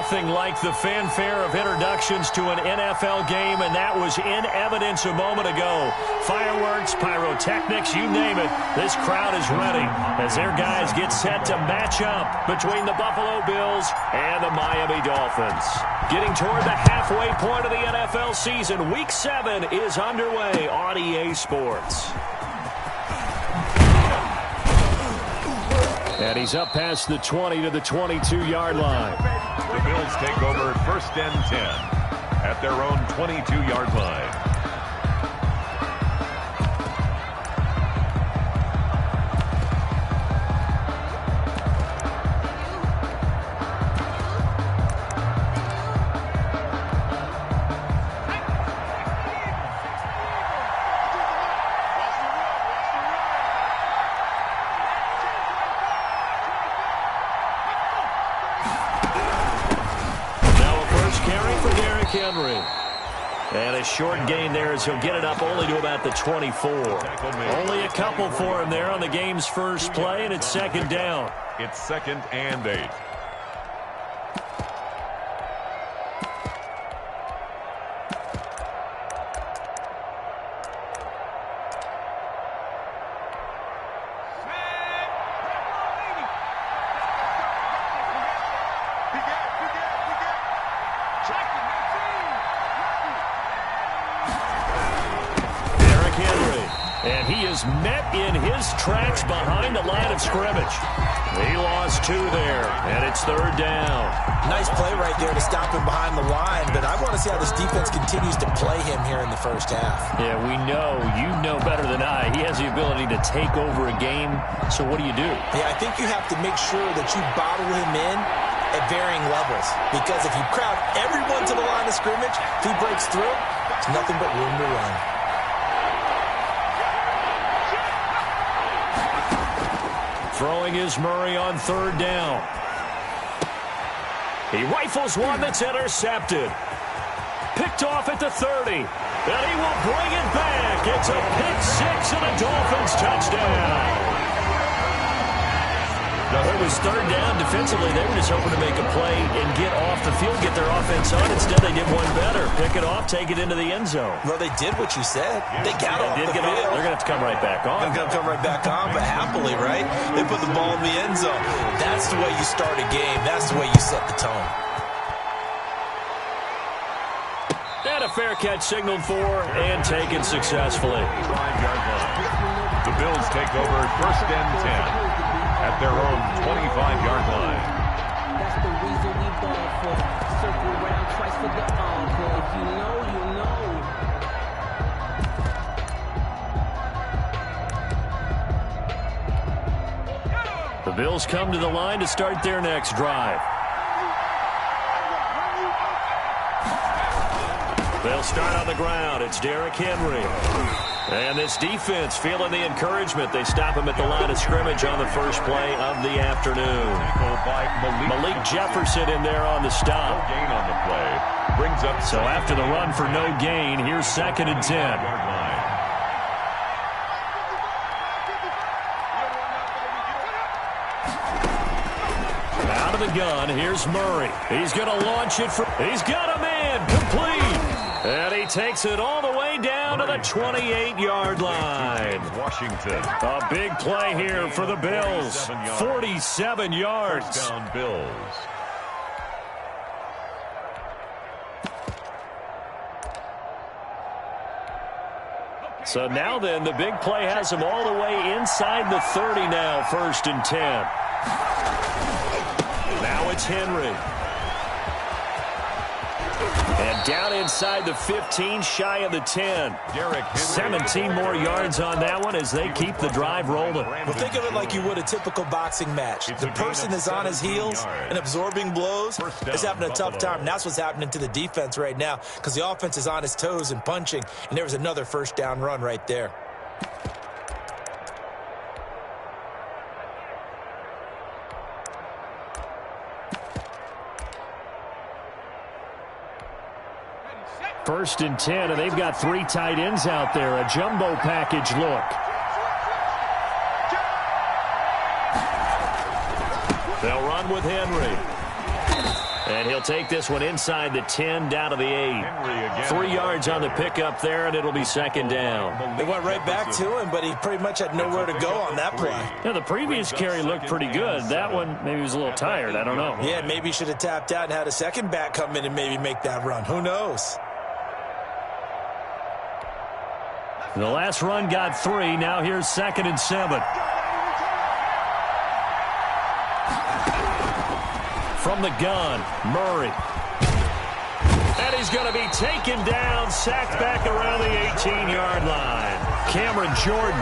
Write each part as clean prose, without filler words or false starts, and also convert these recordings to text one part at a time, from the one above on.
nothing like the fanfare of introductions to an NFL game, and that was in evidence a moment ago. Fireworks, pyrotechnics, you name it. This crowd is ready as their guys get set to match up between the Buffalo Bills and the Miami Dolphins. Getting toward the halfway point of the NFL season, Week 7 is underway on EA Sports. And he's up past the 20 to the 22-yard line. The Bills take over 1st and 10 at their own 22-yard line. And a short gain there as he'll get it up only to about the 24. Only a couple for him there on the game's first play, and it's 2nd down. It's 2nd and 8. Met in his tracks behind the line of scrimmage. He lost 2 there, and it's 3rd down. Nice play right there to stop him behind the line, but I want to see how this defense continues to play him here in the first half. Yeah, we know. You know better than I. He has the ability to take over a game, so what do? Yeah, I think you have to make sure that you bottle him in at varying levels, because if you crowd everyone to the line of scrimmage, if he breaks through, it's nothing but room to run. Throwing is Murray on 3rd down. He rifles one that's intercepted. Picked off at the 30. And he will bring it back. It's a pick 6 and a Dolphins touchdown. It was 3rd down. Defensively, they were just hoping to make a play and get off the field, get their offense on. Instead, they did one better. Pick it off, take it into the end zone. Well, they did what you said. They got off the field. They're going to have to come right back on. They're going to come right back on, but happily, right? They put the ball in the end zone. That's the way you start a game. That's the way you set the tone. And a fair catch signaled for and taken successfully. 5-yard line. The Bills take over 1st and 10 at their own 25-yard line. That's the reason we ball for. Circle around twice for the encore. If you know, you know. The Bills come to the line to start their next drive. They'll start on the ground. It's Derrick Henry. And this defense feeling the encouragement. They stop him at the line of scrimmage on the first play of the afternoon. Malik Jefferson in there on the stop. No gain on the play. Brings up. So after the run for no gain, here's 2nd and 10. Out of the gun, here's Murray. He's going to launch it. He's got a man complete. And he takes it all the way down to the 28-yard line. Washington. A big play here for the Bills. 47 yards. First down, Bills. So now then, the big play has him all the way inside the 30 now, 1st and 10. Now it's Henry. And down inside the 15, shy of the 10. 17 more yards on that one as they keep the drive rolling. Well, think of it like you would a typical boxing match. The person is on his heels and absorbing blows is having a tough time. And that's what's happening to the defense right now, because the offense is on his toes and punching. And there was another 1st down run right there. First and 10, and they've got 3 tight ends out there. A jumbo package look. They'll run with Henry. And he'll take this one inside the 10 down to the 8. 3 yards on the pickup there, and it'll be second down. They went right back to him, but he pretty much had nowhere to go on that play. Yeah, the previous carry looked pretty good. That one, maybe he was a little tired. I don't know. Yeah, maybe he should have tapped out and had a second back come in and maybe make that run. Who knows? The last run got 3. Now here's 2nd and 7. From the gun, Murray. And he's going to be taken down, sacked back around the 18-yard line. Cameron Jordan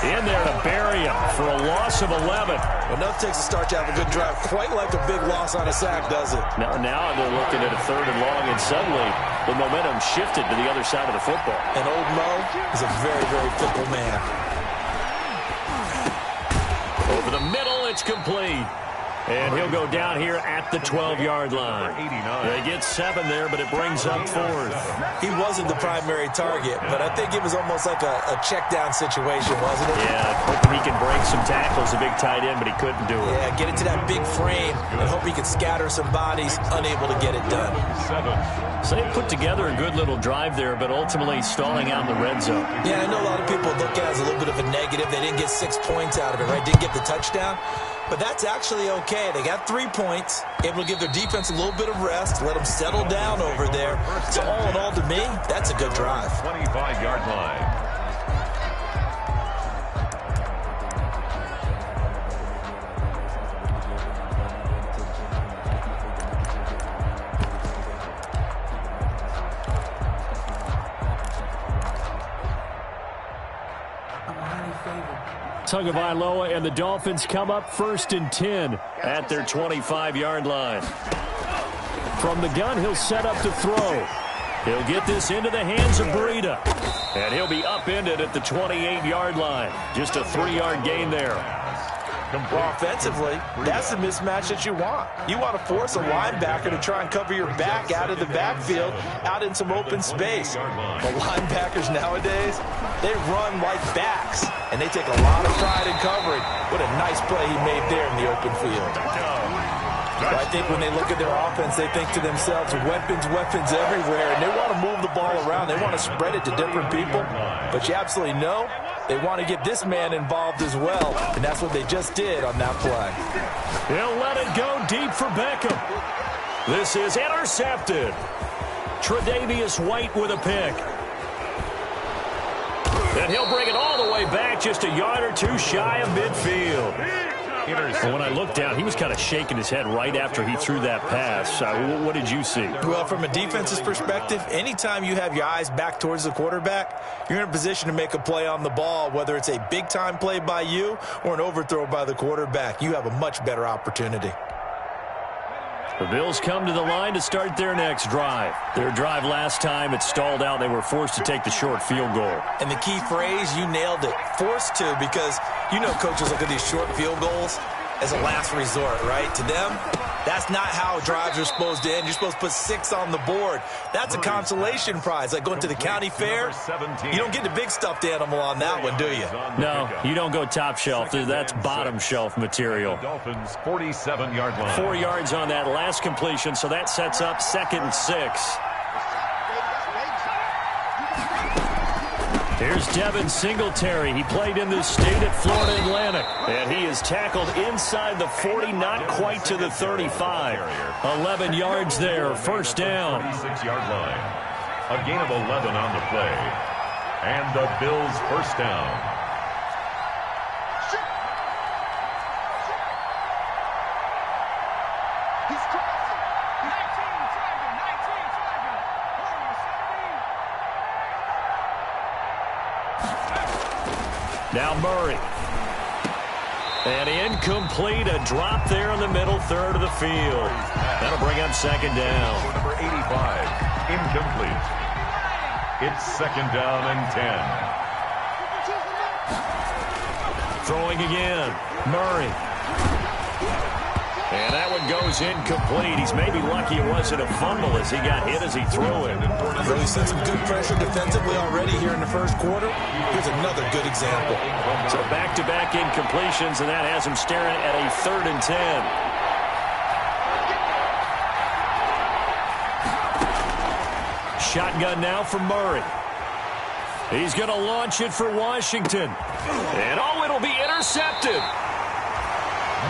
in there to bury him for a loss of 11. Well, enough takes a start to have a good drive. Quite like a big loss on a sack, does it? Now they're looking at a 3rd and long, and suddenly the momentum shifted to the other side of the football. And old Mo is a very, very fickle man. Over the middle, it's complete. And he'll go down here at the 12-yard line. They get 7 there, but it brings up 4th. He wasn't the primary target, but I think it was almost like a check-down situation, wasn't it? Yeah, hoping he can break some tackles, a big tight end, but he couldn't do it. Yeah, get into that big frame and hope he can scatter some bodies, unable to get it done. So they put together a good little drive there, but ultimately stalling out in the red zone. Yeah, I know a lot of people look at it as a little bit of a negative. They didn't get 6 points out of it, right? Didn't get the touchdown. But that's actually okay. They got 3 points, able to give their defense a little bit of rest, let them settle down over there. So all in all, to me, that's a good drive. 25-yard line. Tagovailoa and the Dolphins come up 1st and 10 at their 25-yard line. From the gun, he'll set up to throw. He'll get this into the hands of Breida. And he'll be upended at the 28-yard line. Just a 3-yard gain there. Well, offensively, that's the mismatch that you want. You want to force a linebacker to try and cover your back out of the backfield, out in some open space. But linebackers nowadays, they run like backs, and they take a lot of pride in covering. What a nice play he made there in the open field. But I think when they look at their offense, they think to themselves, weapons everywhere, and they want to move the ball around. They want to spread it to different people. But you absolutely know they want to get this man involved as well, and that's what they just did on that play. He'll let it go deep for Beckham. This is intercepted. Tre'Davious White with a pick. And he'll bring it all the way back, just a yard or 2 shy of midfield. And when I looked down, he was kind of shaking his head right after he threw that pass. What did you see? Well, from a defense's perspective, anytime you have your eyes back towards the quarterback, you're in a position to make a play on the ball, whether it's a big-time play by you or an overthrow by the quarterback. You have a much better opportunity. The Bills come to the line to start their next drive. Their drive last time, it stalled out. They were forced to take the short field goal. And the key phrase, you nailed it, forced to, because you know coaches look at these short field goals as a last resort, right? To them, that's not how drives are supposed to end. You're supposed to put 6 on the board. That's a consolation prize, like going to the county fair. You don't get the big stuffed animal on that one, do you? No, you don't go top shelf. That's bottom shelf material. Dolphins 47-yard line. 4 yards on that last completion, so that sets up 2nd and 6. Here's Devin Singletary. He played in this state at Florida Atlantic. And he is tackled inside the 40, not quite to the 35. 11 yards there, 1st down. 26-yard line. A gain of 11 on the play. And the Bills 1st down. Now Murray. And incomplete, a drop there in the middle third of the field. That'll bring up 2nd down. Number 85, incomplete. It's 2nd down and 10. Throwing again, Murray. And that one goes incomplete. He's maybe lucky it wasn't a fumble as he got hit as he threw it. Really sent some good pressure defensively already here in the 1st quarter. Here's another good example. So back-to-back incompletions, and that has him staring at a 3rd and 10. shotgun now from Murray. He's going to launch it for Washington. And it'll be intercepted.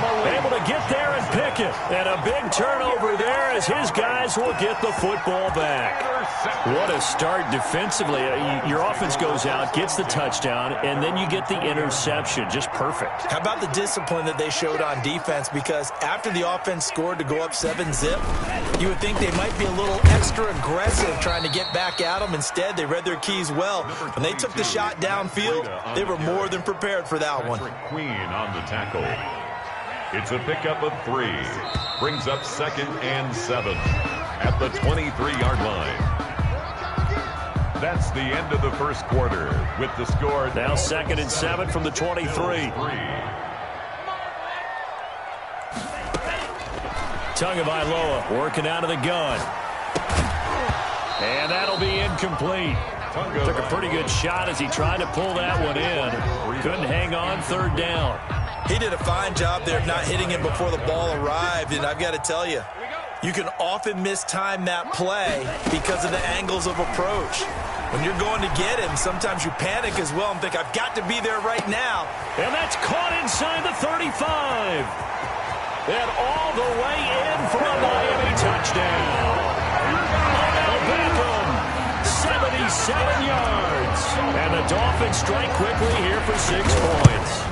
Able to get there and pick it. And a big turnover there as his guys will get the football back. What a start defensively. Your offense goes out, gets the touchdown, and then you get the interception. Just perfect. How about the discipline that they showed on defense? Because after the offense scored to go up 7-zip, you would think they might be a little extra aggressive trying to get back at them. Instead, they read their keys well. When they took the shot downfield, they were more than prepared for that one. Queen on the tackle. It's a pickup of 3. Brings up 2nd and 7 at the 23-yard line. That's the end of the first quarter with the score. Now 2nd and 7 from the 23. Tagovailoa working out of the gun. And that'll be incomplete. Took a pretty good shot as he tried to pull that one in. Couldn't hang on, 3rd down. He did a fine job there of not hitting him before the ball arrived, and I've got to tell you, you can often mistime that play because of the angles of approach. When you're going to get him, sometimes you panic as well and think, I've got to be there right now. And that's caught inside the 35. And all the way in for a Miami touchdown. Odell Beckham, 77 yards. And the Dolphins strike quickly here for 6 points.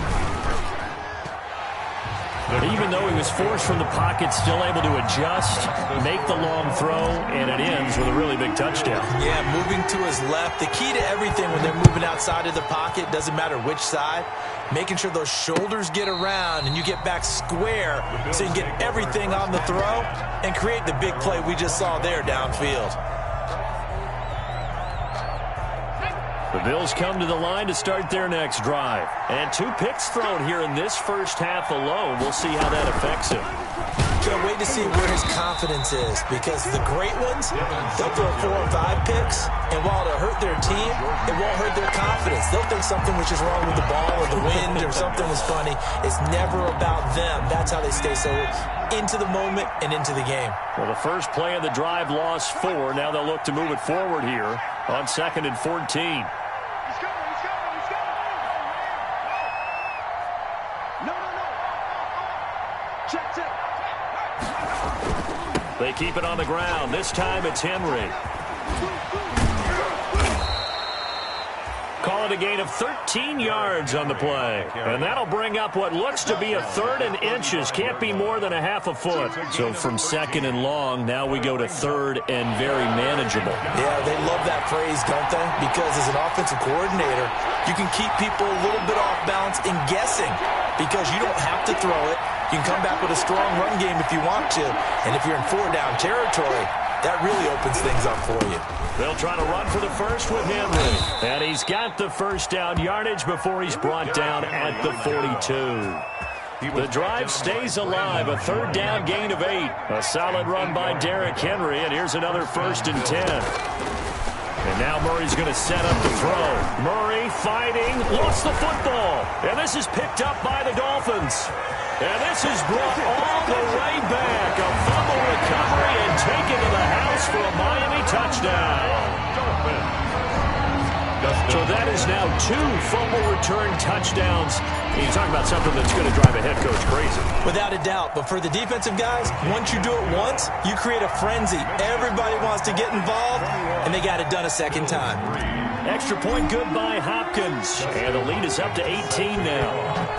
Even though he was forced from the pocket, still able to adjust, make the long throw, and it ends with a really big touchdown. Yeah, moving to his left. The key to everything when they're moving outside of the pocket, doesn't matter which side, making sure those shoulders get around and you get back square so you can get everything on the throw and create the big play we just saw there downfield. The Bills come to the line to start their next drive. And 2 picks thrown here in this first half alone. We'll see how that affects him. Can't wait to see where his confidence is, because the great ones, they'll throw 4 or 5 picks, and while it'll hurt their team, it won't hurt their confidence. They'll think something was just wrong with the ball or the wind or something was funny. It's never about them. That's how they stay so into the moment and into the game. Well, the first play of the drive lost 4. Now they'll look to move it forward here on 2nd and 14. They keep it on the ground. This time it's Henry. Call it a gain of 13 yards on the play. And that'll bring up what looks to be a 3rd and inches. Can't be more than a half a foot. So from 2nd and long, now we go to 3rd and very manageable. Yeah, they love that phrase, don't they? Because as an offensive coordinator, you can keep people a little bit off balance and guessing because you don't have to throw it. You can come back with a strong run game if you want to. And if you're in 4-down territory, that really opens things up for you. They'll try to run for the first with Henry. And he's got the first down yardage before he's brought down at the 42. The drive stays alive. A 3rd down gain of 8. A solid run by Derrick Henry. And here's another 1st and 10. And now Murray's going to set up the throw. Murray fighting. Lost the football. And this is picked up by the Dolphins. And this is brought all the way back. A fumble recovery and taken to the house for a Miami touchdown. So that is now 2 fumble return touchdowns. And you talk about something that's going to drive a head coach crazy. Without a doubt. But for the defensive guys, once you do it once, you create a frenzy. Everybody wants to get involved, and they got it done a 2nd time. Extra point good by Hopkins. And the lead is up to 18 now.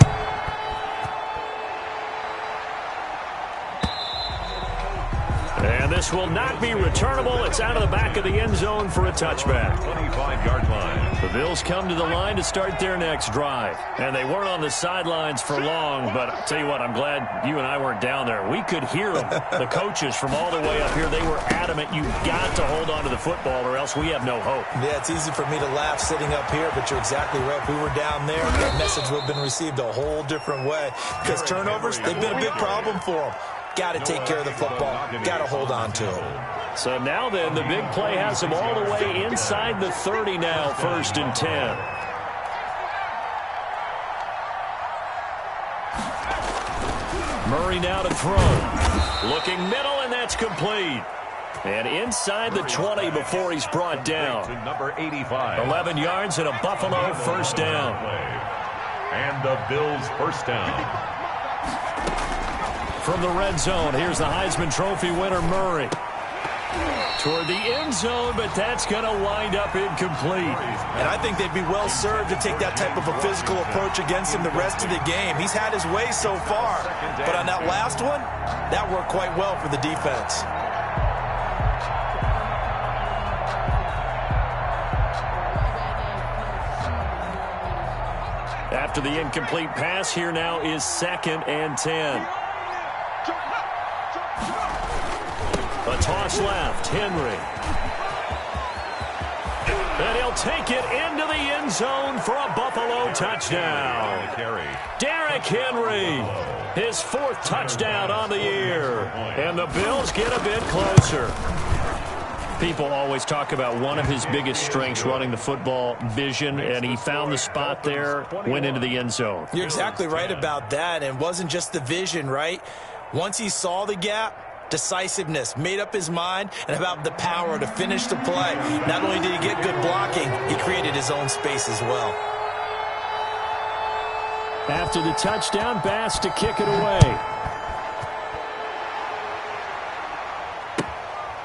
And this will not be returnable. It's out of the back of the end zone for a touchback. 25-yard line. The Bills come to the line to start their next drive. And they weren't on the sidelines for long, but I'll tell you what, I'm glad you and I weren't down there. We could hear them, the coaches from all the way up here. They were adamant, you've got to hold on to the football or else we have no hope. Yeah, it's easy for me to laugh sitting up here, but you're exactly right. If we were down there, that message would have been received a whole different way. Because turnovers, they've been a big problem for them. Got to take care of the football. Got to hold on to it. So now then, the big play has them all the way inside the 30 now, 1st and 10. Murray now to throw. Looking middle, and that's complete. And inside the 20 before he's brought down. To number 85. 11 yards and a Buffalo first down. And the Bills first down. From the red zone, here's the Heisman Trophy winner, Murray. Toward the end zone, but that's going to wind up incomplete. And I think they'd be well served to take that type of a physical approach against him the rest of the game. He's had his way so far. But on that last one, that worked quite well for the defense. After the incomplete pass, here now is 2nd and 10. A toss left, Henry. And he'll take it into the end zone for a Buffalo touchdown. Derrick Henry, his 4th touchdown on the year. And the Bills get a bit closer. People always talk about one of his biggest strengths running the football, vision, and he found the spot there, went into the end zone. You're exactly right about that, and it wasn't just the vision, right? Once he saw the gap, decisiveness, made up his mind, and about the power to finish the play. Not only did he get good blocking, he created his own space as well. After the touchdown, Bass to kick it away.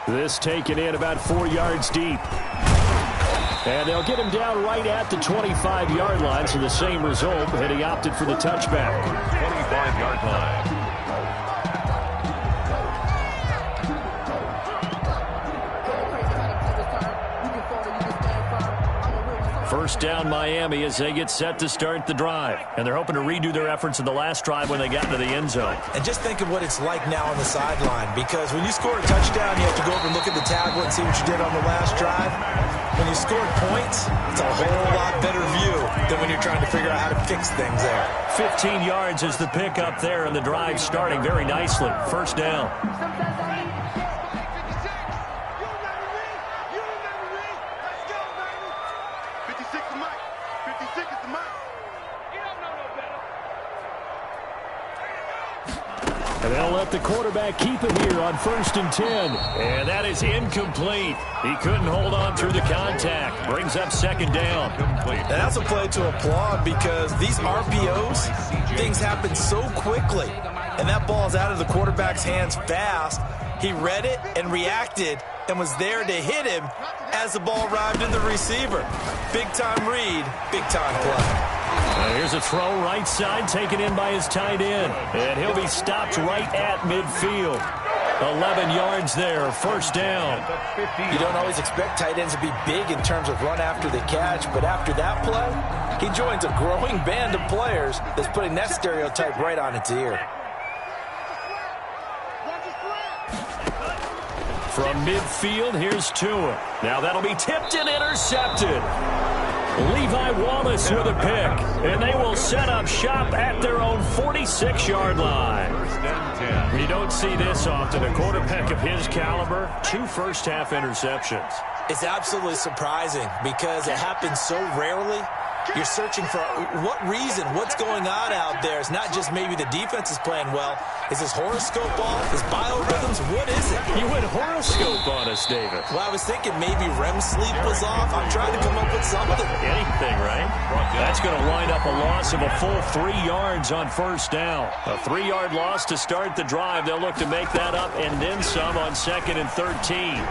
This taken in about 4 yards deep. And they'll get him down right at the 25-yard line, so the same result, and he opted for the touchback. 25-yard line. First down Miami as they get set to start the drive. And they're hoping to redo their efforts in the last drive when they got into the end zone. And just think of what it's like now on the sideline, because when you score a touchdown, you have to go over and look at the tablet and see what you did on the last drive. When you scored points, it's a whole lot better view than when you're trying to figure out how to fix things there. 15 yards is the pickup there, and the drive starting very nicely. First down. And they'll let the quarterback keep it here on 1st and 10. And that is incomplete. He couldn't hold on through the contact. Brings up 2nd down. And that's a play to applaud, because these RPOs, things happen so quickly. And that ball is out of the quarterback's hands fast. He read it and reacted and was there to hit him as the ball arrived in the receiver. Big-time read, big-time play. Here's a throw right side taken in by his tight end. And he'll be stopped right at midfield. 11 yards there, first down. You don't always expect tight ends to be big in terms of run after the catch, but after that play, he joins a growing band of players that's putting that stereotype right on its ear. From midfield, here's Tua. Now that'll be tipped and intercepted. Levi Wallace with a pick, and they will set up shop at their own 46-yard line. We don't see this often. A quarterback of his caliber, 2 first-half interceptions. It's absolutely surprising because it happens so rarely. You're searching for what reason, what's going on out there. It's not just maybe the defense is playing well. Is his horoscope off? His biorhythms? What is it? You went horoscope on us, David. Well, I was thinking maybe REM sleep was off. I'm trying to come up with something. Anything, right? That's going to wind up a loss of a full 3 yards on first down. A 3-yard loss to start the drive. They'll look to make that up and then some on 2nd and 13.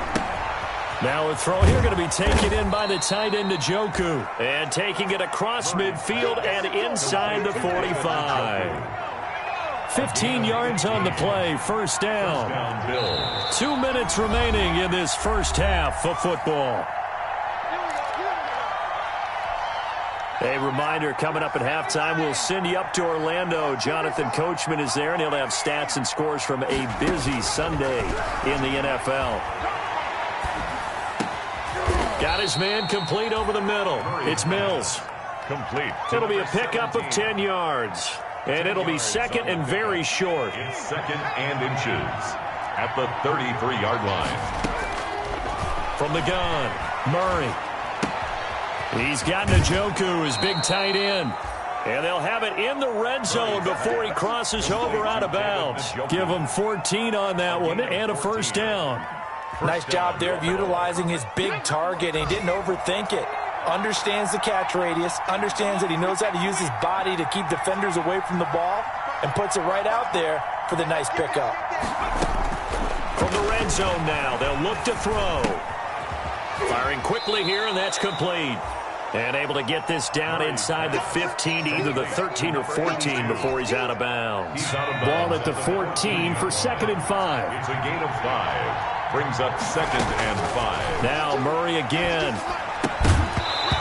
Now a throw here going to be taken in by the tight end Njoku. And taking it across midfield and inside the 45. 15 yards on the play, first down. 2 minutes remaining in this first half of football. A reminder, coming up at halftime, we'll send you up to Orlando. Jonathan Coachman is there, and he'll have stats and scores from a busy Sunday in the NFL. Got his man complete over the middle. It's Mills. Complete. It'll be a pickup of 10 yards. And it'll be 2nd and very short. It's 2nd and inches at the 33-yard line. From the gun, Murray. He's got Njoku, his big tight end. And they'll have it in the red zone before he crosses over out of bounds. Give him 14 on that one and a first down. Nice job there of utilizing his big target, and he didn't overthink it. Understands the catch radius, understands that he knows how to use his body to keep defenders away from the ball, and puts it right out there for the nice pickup. From the red zone now, they'll look to throw. Firing quickly here, and that's complete. And able to get this down inside the 15 to either the 13 or 14 before he's out of bounds. Ball at the 14 for 2nd and 5. It's a gain of 5. Brings up 2nd and 5. Now Murray again.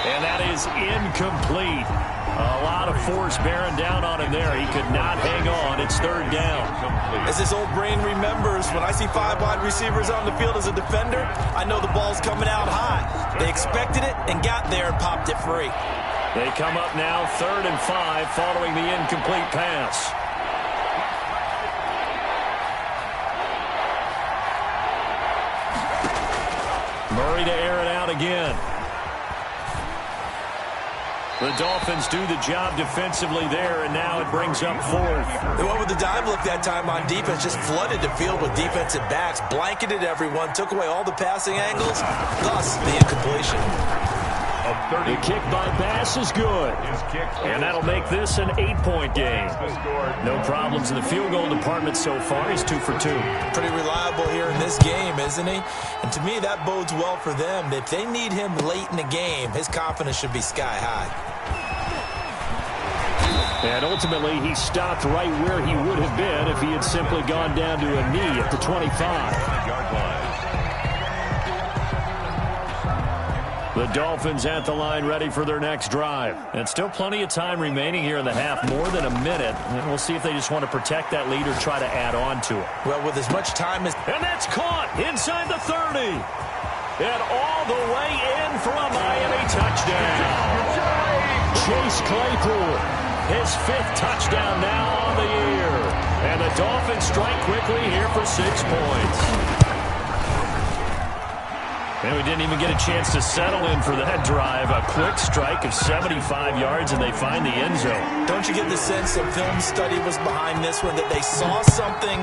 And that is incomplete. A lot of force bearing down on him there. He could not hang on. It's 3rd down. As this old brain remembers, when I see 5 wide receivers on the field as a defender, I know the ball's coming out high. They expected it and got there and popped it free. They come up now 3rd and 5 following the incomplete pass. Murray to air it out again. The Dolphins do the job defensively there, and now it brings up 4th. They went with the dive look that time on defense, just flooded the field with defensive backs, blanketed everyone, took away all the passing angles, thus the incompletion. The kick by Bass is good, and that'll make this an 8-point game. No problems in the field goal department so far. He's 2 for 2. Pretty reliable here in this game, isn't he? And to me, that bodes well for them. If they need him late in the game, his confidence should be sky high. And ultimately, he stopped right where he would have been if he had simply gone down to a knee at the 25-yard line. The Dolphins at the line ready for their next drive. And still plenty of time remaining here in the half, more than a minute. And we'll see if they just want to protect that lead or try to add on to it. Well, with as much time as... And that's caught inside the 30. And all the way in for a Miami touchdown. Chase Claypool, his 5th touchdown now on the year. And the Dolphins strike quickly here for 6 points. And we didn't even get a chance to settle in for that drive. A quick strike of 75 yards, and they find the end zone. Don't you get the sense that film study was behind this one, that they saw something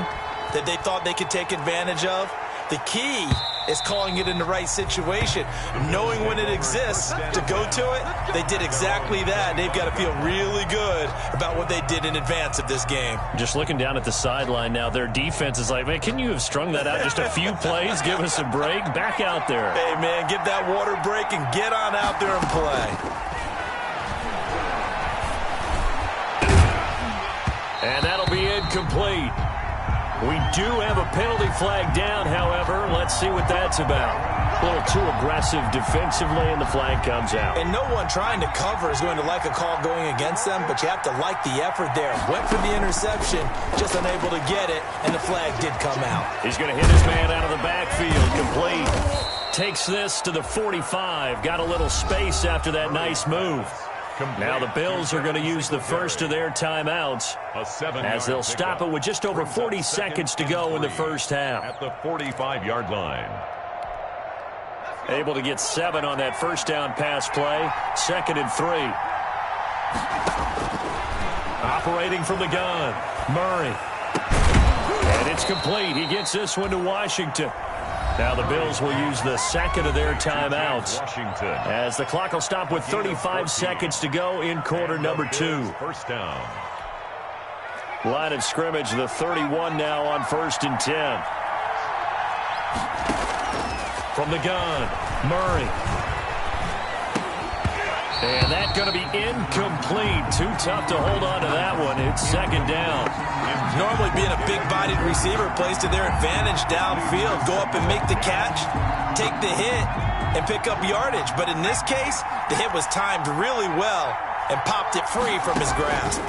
that they thought they could take advantage of? The key is calling it in the right situation, knowing when it exists to go to it. They did exactly that. They've got to feel really good about what they did in advance of this game. Just looking down at the sideline now, their defense is like, man, can you have strung that out just a few plays? Give us a break. Back out there. Hey, man, give that water break and get on out there and play. And that'll be incomplete. We do have a penalty flag down, however. Let's see what that's about. A little too aggressive defensively, and the flag comes out. And no one trying to cover is going to like a call going against them, but you have to like the effort there. Went for the interception, just unable to get it, and the flag did come out. He's going to hit his man out of the backfield. Complete. Takes this to the 45. Got a little space after that nice move. Now the Bills are going to use the first of their timeouts as they'll stop it with just over 40 seconds to go in the first half. At the 45-yard line. Able to get 7 on that first down pass play. 2nd and 3. Operating from the gun, Murray. And it's complete. He gets this one to Washington. Now the Bills will use the second of their timeouts as the clock will stop with 35 seconds to go in quarter number 2. First down. Line of scrimmage, the 31 now on 1st and 10. From the gun, Murray. And that's going to be incomplete. Too tough to hold on to that one. It's 2nd down. Normally being a big-bodied receiver plays to their advantage downfield. Go up and make the catch, take the hit, and pick up yardage. But in this case, the hit was timed really well and popped it free from his grasp.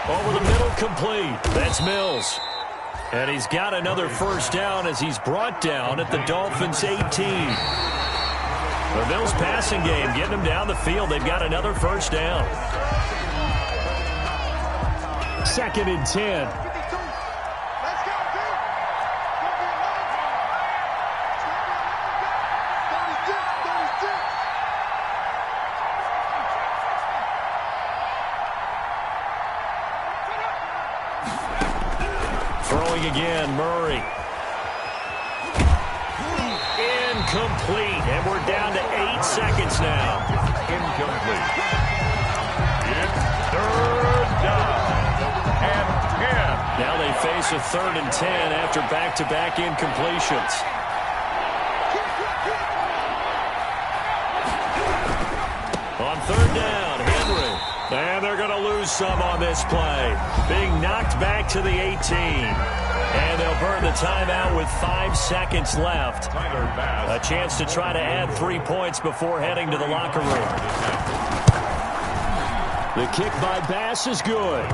Over the middle, complete. That's Mills. And he's got another first down as he's brought down at the Dolphins' 18. The Bills' passing game getting them down the field. They've got another first down. 2nd and 10. again. Murray. Incomplete. And we're down to 8 seconds now. Incomplete. It's third down and 10. Now they face a 3rd and 10 after back-to-back incompletions. On 3rd down, Henry. And they're going to lose some on this play. Being knocked back to the 18. And they'll burn the timeout with 5 seconds left. A chance to try to add 3 points before heading to the locker room. The kick by Bass is good.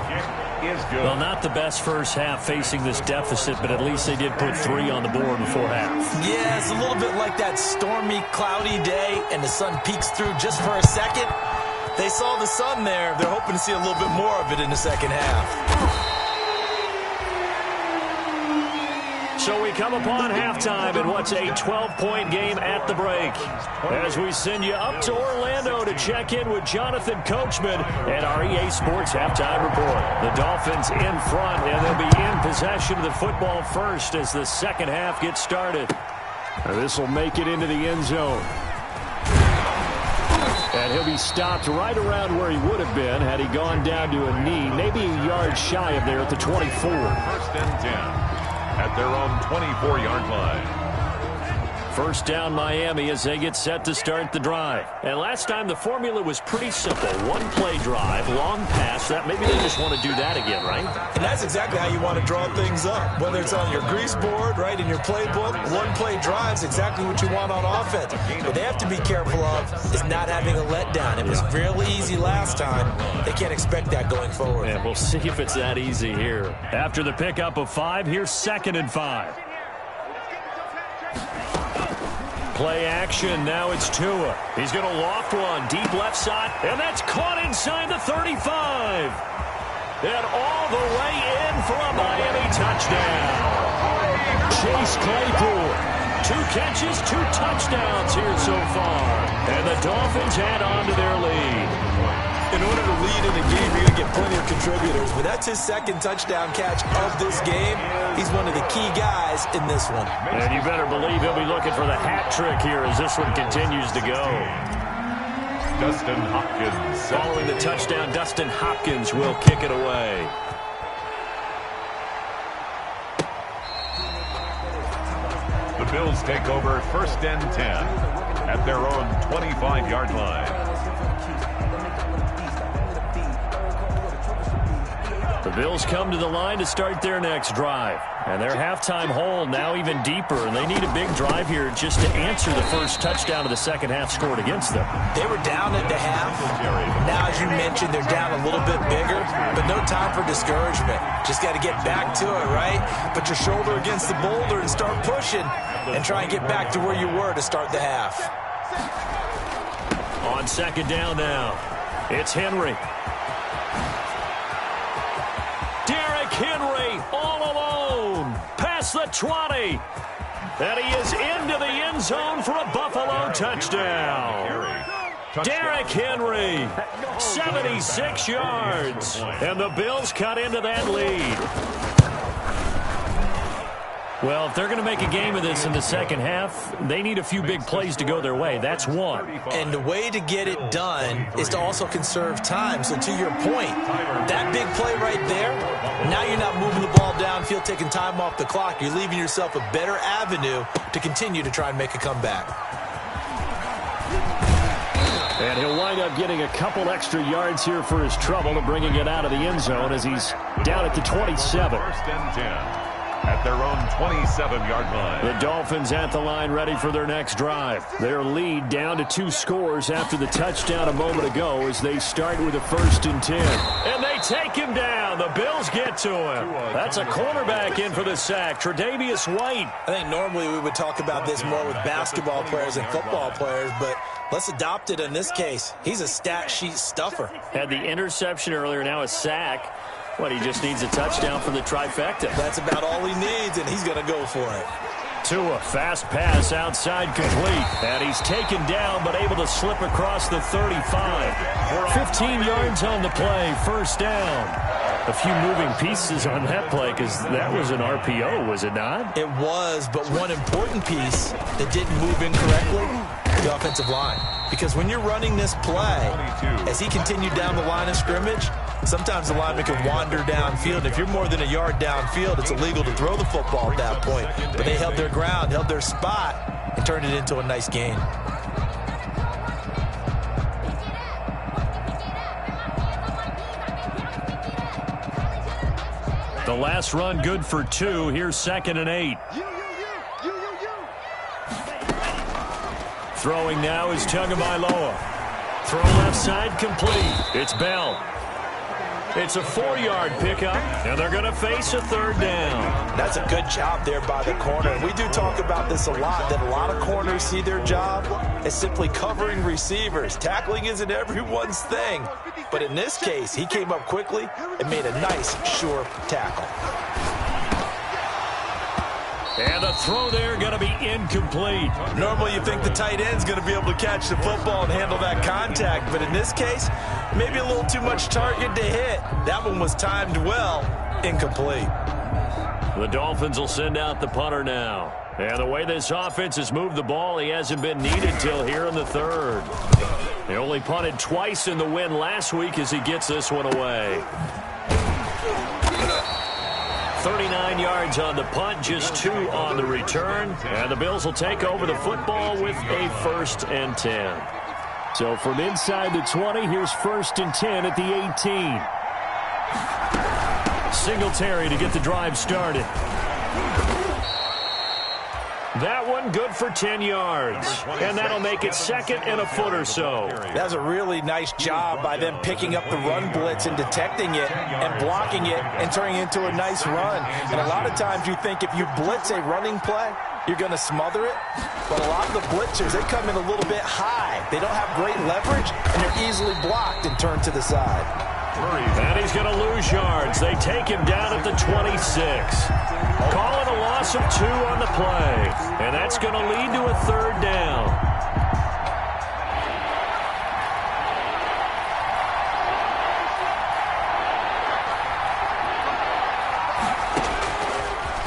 Well, not the best first half facing this deficit, but at least they did put 3 on the board before half. Yeah, it's a little bit like that stormy, cloudy day, and the sun peeks through just for a second. They saw the sun there. They're hoping to see a little bit more of it in the second half. So we come upon halftime in what's a 12-point game at the break. As we send you up to Orlando to check in with Jonathan Coachman and our EA Sports Halftime Report. The Dolphins in front, and they'll be in possession of the football first as the second half gets started. This will make it into the end zone. And he'll be stopped right around where he would have been had he gone down to a knee, maybe a yard shy of there at the 24. 1st and 10. At their own 24-yard line. First down Miami as they get set to start the drive. And last time the formula was pretty simple. One-play drive, long pass. That maybe they just want to do that again, right? And that's exactly how you want to draw things up. Whether it's on your grease board, right, in your playbook, one-play drive is exactly what you want on offense. What they have to be careful of is not having a letdown. It was really easy last time. They can't expect that going forward. And we'll see if it's that easy here. After the pickup of 5, here's 2nd and 5. Play action. Now it's Tua. He's going to loft one. Deep left side. And that's caught inside the 35. And all the way in for a Miami touchdown. Chase Claypool. 2 catches, 2 touchdowns here so far. And the Dolphins add on to their lead. In order to lead in a game, you're going to get plenty of contributors. But that's his 2nd touchdown catch of this game. He's one of the key guys in this one. And you better believe he'll be looking for the hat trick here as this one continues to go. Dustin Hopkins. Following the touchdown, Dustin Hopkins will kick it away. The Bills take over 1st and 10 at their own 25-yard line. The Bills come to the line to start their next drive. And their halftime hole now even deeper, and they need a big drive here just to answer the first touchdown of the second half scored against them. They were down at the half. Now, as you mentioned, they're down a little bit bigger, but no time for discouragement. Just got to get back to it, right? Put your shoulder against the boulder and start pushing and try and get back to where you were to start the half. On 2nd down now, it's Henry. Henry all alone past the 20, and he is into the end zone for a Buffalo touchdown. Derrick Henry, 76 yards, and the Bills cut into that lead. Well, if they're going to make a game of this in the second half, they need a few big plays to go their way. That's one. And the way to get it done is to also conserve time. So to your point, that big play right there, now you're not moving the ball downfield, taking time off the clock. You're leaving yourself a better avenue to continue to try and make a comeback. And he'll wind up getting a couple extra yards here for his trouble and bringing it out of the end zone as he's down at the 27. 1st and 10. At their own 27-yard line. The Dolphins at the line ready for their next drive. Their lead down to 2 scores after the touchdown a moment ago as they start with a 1st and 10. And they take him down. The Bills get to him. That's a cornerback in for the sack, Tre'Davious White. I think normally we would talk about this more with basketball players and football players, but let's adopt it in this case. He's a stat sheet stuffer. Had the interception earlier, now a sack. What, he just needs a touchdown for the trifecta. That's about all he needs, and he's going to go for it. Tua, fast pass outside complete. And he's taken down, but able to slip across the 35. 15 yards on the play, 1st down. A few moving pieces on that play because that was an RPO, was it not? It was, but one important piece that didn't move incorrectly, the offensive line. Because when you're running this play, as he continued down the line of scrimmage, sometimes the lineman can wander downfield. If you're more than a yard downfield, it's illegal to throw the football at that point. But they held their ground, held their spot, and turned it into a nice gain. The last run good for 2. Here's 2nd and 8. Throwing now is Tagovailoa. Throw left side complete. It's Bell. It's a 4-yard pickup, and they're going to face a 3rd down. That's a good job there by the corner. We do talk about this a lot, that a lot of corners see their job as simply covering receivers. Tackling isn't everyone's thing. But in this case, he came up quickly and made a nice, sure tackle. And the throw there going to be incomplete. Normally you think the tight end's going to be able to catch the football and handle that contact, but in this case, maybe a little too much target to hit. That one was timed well, incomplete. The Dolphins will send out the punter now. And the way this offense has moved the ball, he hasn't been needed till here in the 3rd. He only punted twice in the win last week as he gets this one away. 39 yards on the punt, just 2 on the return. And the Bills will take over the football with a 1st and 10. So from inside the 20, here's 1st and 10 at the 18. Singletary to get the drive started. That one good for 10 yards. And that'll make it 2nd and a foot or so. That's a really nice job by them picking up the run blitz and detecting it and blocking it and turning it into a nice run. And a lot of times you think if you blitz a running play, you're going to smother it. But a lot of the blitzers, they come in a little bit high. They don't have great leverage, and they're easily blocked and turned to the side. And he's going to lose yards. They take him down at the 26. Call it a loss of 2 on the play. And that's going to lead to a 3rd down.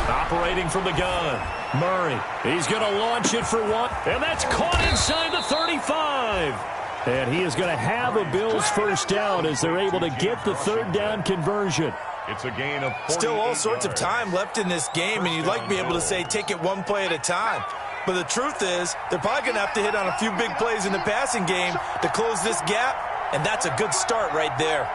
Operating from the gun, Murray. He's going to launch it for 1. And that's caught inside the 35. And he is going to have a Bills 1st down as they're able to get the 3rd down conversion. It's a gain of 48 Still all sorts of yards. time left in this game, and you'd like to be able to say take it one play at a time. But the truth is, they're probably going to have to hit on a few big plays in the passing game to close this gap, and that's a good start right there.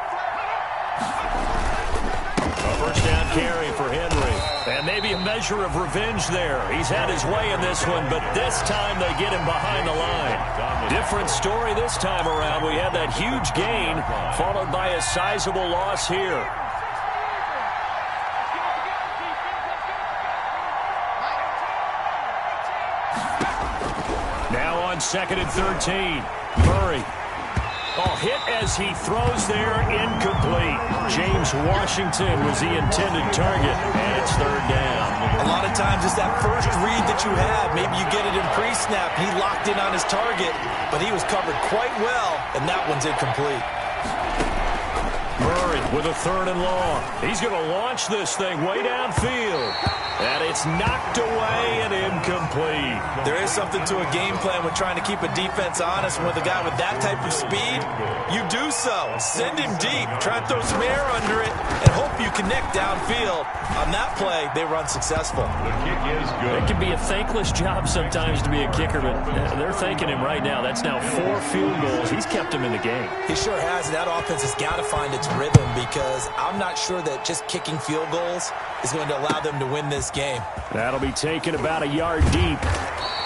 A 1st down carry for Henry. And maybe a measure of revenge there. He's had his way in this one, but this time they get him behind the line. Different story this time around. We had that huge gain followed by a sizable loss here. Now on 2nd and 13. Murray. Oh, hit as he throws there, incomplete. James Washington was the intended target, and it's 3rd down. A lot of times it's that first read that you have. Maybe you get it in pre-snap. He locked in on his target, but he was covered quite well, and that one's incomplete. Murray with a 3rd and long. He's going to launch this thing way downfield. And it's knocked away and incomplete. There is something to a game plan with trying to keep a defense honest. And with a guy with that type of speed, you do so. Send him deep. Try and throw some air under it and hope you connect downfield. On that play, they run successful. The kick is good. It can be a thankless job sometimes to be a kicker, but they're thanking him right now. That's now 4 field goals. He's kept him in the game. He sure has, and that offense has got to find its rhythm because I'm not sure that just kicking field goals is going to allow them to win this game. That'll be taken about a yard deep.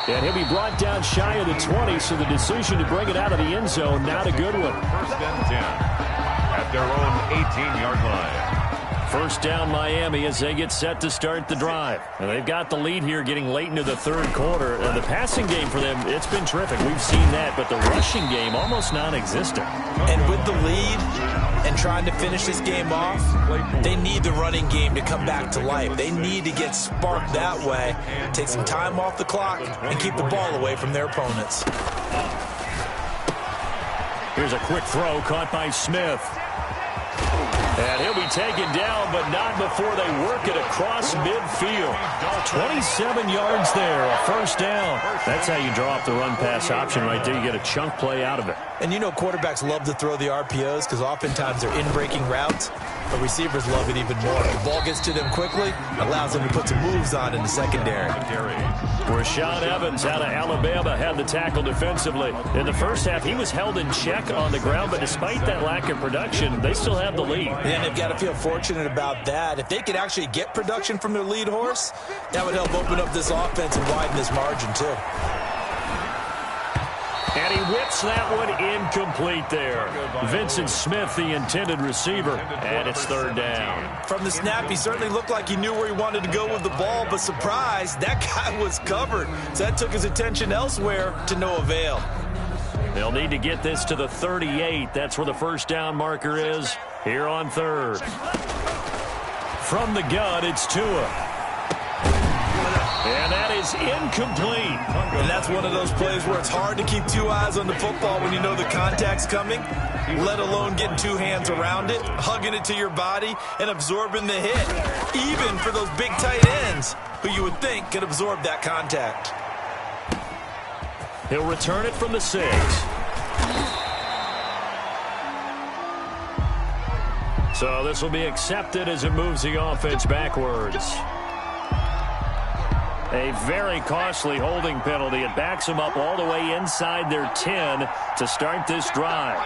And he'll be brought down shy of the 20, so the decision to bring it out of the end zone, not a good one. 1st and 10 at their own 18-yard line. 1st down Miami as they get set to start the drive. And they've got the lead here getting late into the 3rd quarter. The passing game for them, it's been terrific. We've seen that, but the rushing game almost non-existent. And with the lead and trying to finish this game off, they need the running game to come back to life. They need to get sparked that way, take some time off the clock, and keep the ball away from their opponents. Here's a quick throw caught by Smith. And he'll be taken down, but not before they work it across midfield. 27 yards there, a first down. That's how you draw up the run-pass option right there. You get a chunk play out of it. And you know quarterbacks love to throw the RPOs because oftentimes they're in-breaking routes, but receivers love it even more. If the ball gets to them quickly, allows them to put some moves on in the secondary. Rashaan Evans out of Alabama had the tackle defensively. In the first half, he was held in check on the ground, but despite that lack of production, they still have the lead. And they've got to feel fortunate about that. If they could actually get production from their lead horse, that would help open up this offense and widen this margin too. And he whips that one incomplete there. Vincent Smith, the intended receiver, and it's third down. From the snap, he certainly looked like he knew where he wanted to go with the ball, but surprise, that guy was covered. So that took his attention elsewhere to no avail. They'll need to get this to the 38. That's where the first down marker is here on third. From the gun, it's Tua. And that is incomplete. And that's one of those plays where it's hard to keep two eyes on the football when you know the contact's coming, let alone getting two hands around it, hugging it to your body, and absorbing the hit, even for those big tight ends who you would think could absorb that contact. He'll return it from the 6. So this will be accepted as it moves the offense backwards. A very costly holding penalty. It backs them up all the way inside their 10 to start this drive.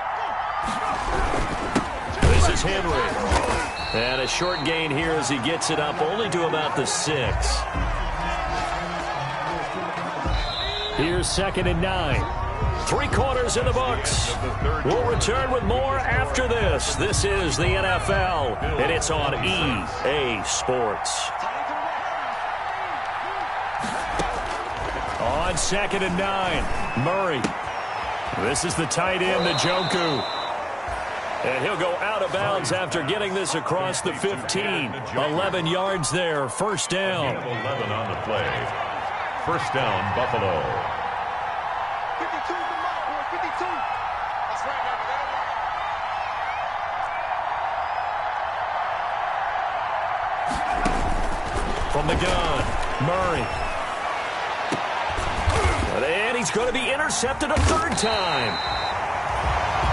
This is Henry. And a short gain here as he gets it up only to about the 6. Here's 2nd and 9. 3 quarters in the books. We'll return with more after this. This is the NFL, and it's on EA Sports. On 2nd and 9, Murray. This is the tight end, Njoku. And he'll go out of bounds after getting this across the 15. 11 yards there, first down. 11 on the play. First down, Buffalo. 52 is the mark, boy. 52. That's right, baby. From the gun, Murray. And he's going to be intercepted a third time.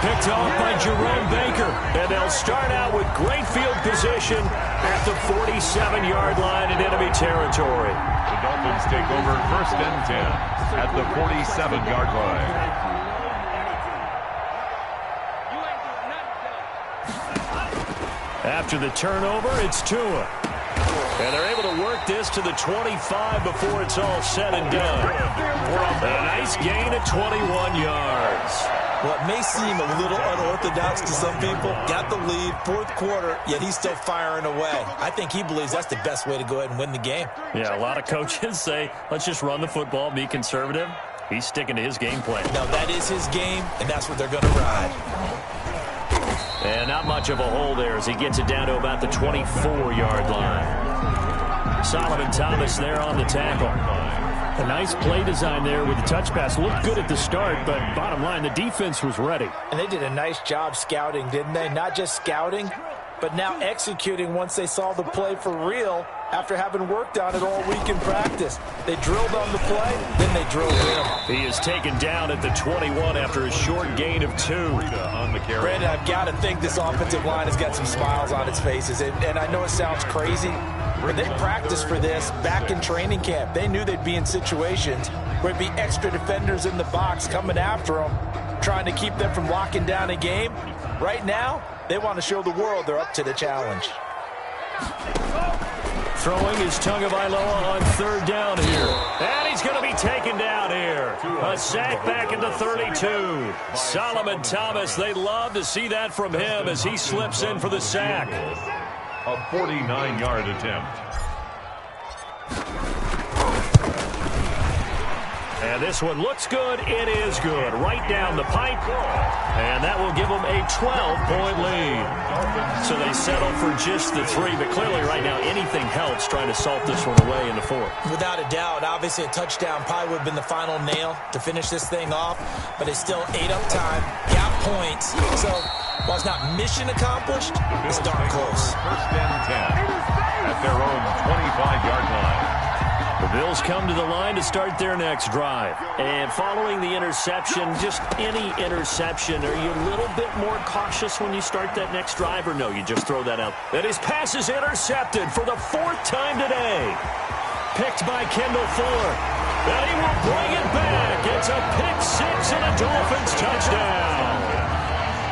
Picked off by Jerome Baker. And they'll start out with great field position at the 47-yard line in enemy territory. The Dolphins take over 1st and 10 at the 47-yard line. After the turnover, it's Tua. And they're able to work this to the 25 before it's all said and done. A nice gain at 21 yards. Well, it may seem a little unorthodox to some people. Got the lead, 4th quarter, yet he's still firing away. I think he believes that's the best way to go ahead and win the game. Yeah, a lot of coaches say, let's just run the football, be conservative. He's sticking to his game plan. Now, that is his game, and that's what they're going to ride. And not much of a hole there as he gets it down to about the 24-yard line. Solomon Thomas there on the tackle. A nice play design there with the touch pass. Looked good at the start, but bottom line, the defense was ready. And they did a nice job scouting, didn't they? Not just scouting, but now executing once they saw the play for real after having worked on it all week in practice. They drilled on the play, then they drilled him. He is taken down at the 21 after a short gain of 2. On the carry. Brandon, I've got to think this offensive line has got some smiles on its faces. And I know it sounds crazy, but they practiced for this back in training camp. They knew they'd be in situations where it'd be extra defenders in the box coming after them, trying to keep them from locking down a game. Right now, they want to show the world they're up to the challenge. Throwing is Tagovailoa on 3rd down here. And he's going to be taken down here. A sack back at the 32. Solomon Thomas, they love to see that from him as he slips in for the sack. A 49-yard attempt. And this one looks good. It is good. Right down the pipe. And that will give them a 12-point lead. So they settle for just the 3. But clearly right now anything helps trying to salt this one away in the 4th. Without a doubt. Obviously a touchdown probably would have been the final nail to finish this thing off. But it's still 8 up time. Got points. So while it's not mission accomplished, it's darn close. First and 10 at their own 25-yard line. The Bills come to the line to start their next drive. And following the interception, just any interception, are you a little bit more cautious when you start that next drive, or no, you just throw that out? And his pass is intercepted for the 4th time today. Picked by Kendall Fuller. And he will bring it back. It's a pick 6 and a Dolphins touchdown.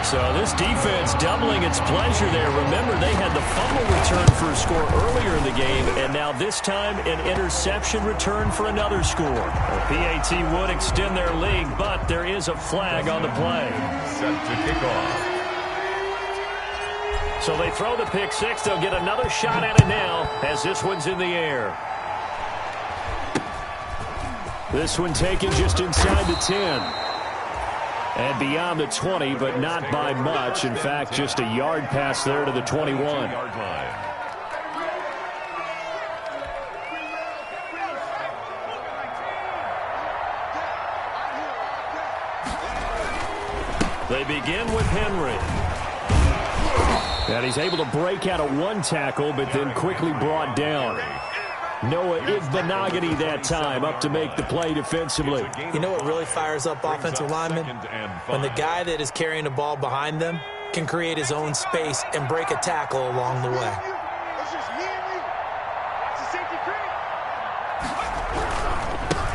So this defense doubling its pleasure there. Remember, they had the fumble return for a score earlier in the game, and now this time an interception return for another score. The PAT would extend their lead, but there is a flag on the play. Set to kick off. So they throw the pick 6. They'll get another shot at it now as this one's in the air. This one taken just inside the 10. And beyond the 20, but not by much. In fact, just a yard pass there to the 21. They begin with Henry. And he's able to break out of 1 tackle, but then quickly brought down. Noah Igbenogany that time up to make the play defensively. You know what really fires up offensive linemen? When the guy that is carrying the ball behind them can create his own space and break a tackle along the way.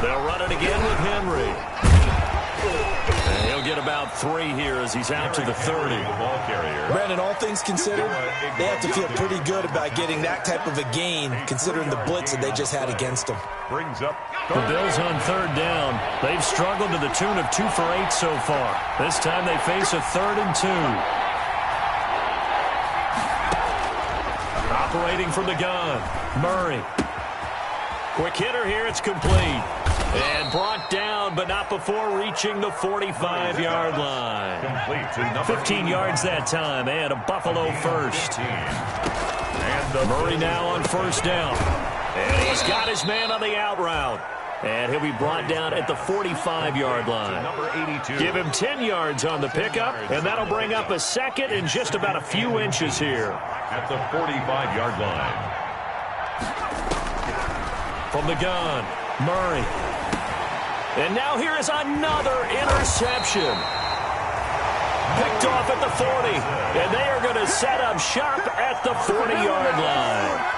They'll run it again with Henry. And he'll get about 3 here as he's out to the 30. Brandon, all things considered, they have to feel pretty good about getting that type of a gain considering the blitz that they just had against them. Brings up the Bills on 3rd down. They've struggled to the tune of 2 for 8 so far. This time they face a 3rd and 2. Operating from the gun, Murray. Quick hitter here, it's complete. And brought down, but not before reaching the 45-yard line. 15 yards that time, and a Buffalo first. And Murray now on 1st down. And he's got his man on the out route. And he'll be brought down at the 45-yard line. Give him 10 yards on the pickup, and that'll bring up a 2nd and just about a few inches here. At the 45-yard line. From the gun, Murray. And now here is another interception. Picked off at the 40. And they are going to set up shop at the 40-yard line.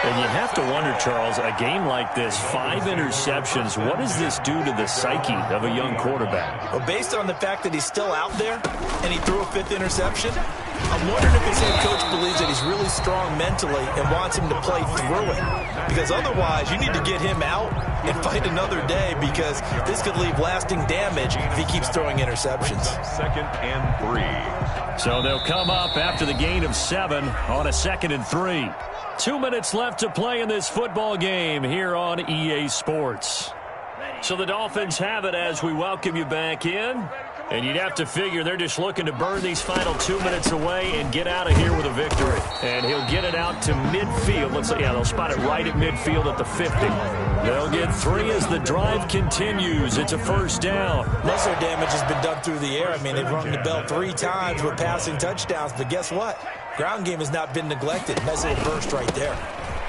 And you have to wonder, Charles, a game like this, 5 interceptions, what does this do to the psyche of a young quarterback? Well, based on the fact that he's still out there and he threw a 5th interception, I'm wondering if his head coach believes that he's really strong mentally and wants him to play through it. Because otherwise, you need to get him out and fight another day, because this could leave lasting damage if he keeps throwing interceptions. 2nd and 3. So they'll come up after the gain of 7 on a 2nd and 3. 2 minutes left to play in this football game here on EA Sports. So the Dolphins have it as we welcome you back in. And you'd have to figure they're just looking to burn these final 2 minutes away and get out of here with a victory. And he'll get it out to midfield. Looks like, yeah, they'll spot it right at midfield at the 50. They'll get 3 as the drive continues. It's a 1st down. Most of their damage has been done through the air. I mean, they've rung the bell 3 times with passing touchdowns. But guess what? Ground game has not been neglected. Nice little burst right there.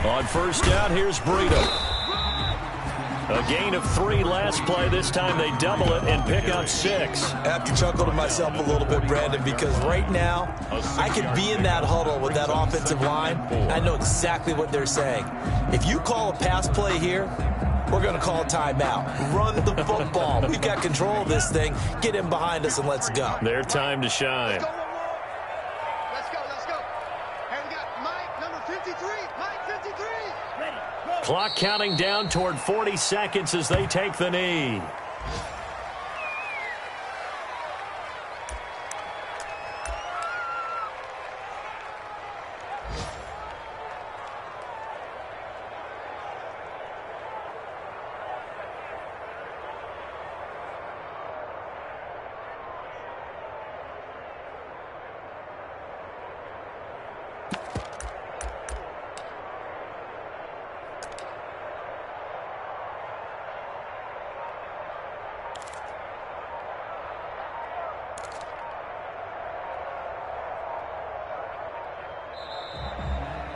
On 1st down, here's Breida. A gain of 3 last play. This time they double it and pick up 6. I have to chuckle to myself a little bit, Brandon, because right now I could be in that huddle with that offensive line. I know exactly what they're saying. If you call a pass play here, we're going to call a timeout. Run the football. We've got control of this thing. Get in behind us and let's go. Their time to shine. Let's go. Hey, we got Mike, number 53. Mike, 53. Ready, go. Clock counting down toward 40 seconds as they take the knee.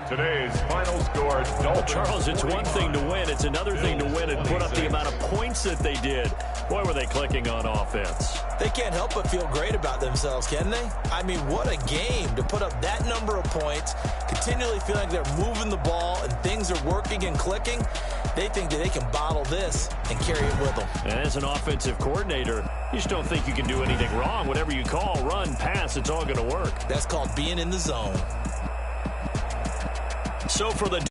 Today's final score, Dolphins. Charles, it's one thing to win. It's another thing to win and put up the amount of points that they did. Boy, were they clicking on offense. They can't help but feel great about themselves, can they? I mean, what a game to put up that number of points, continually feel like they're moving the ball and things are working and clicking. They think that they can bottle this and carry it with them. And as an offensive coordinator, you just don't think you can do anything wrong. Whatever you call, run, pass, it's all going to work. That's called being in the zone. So for the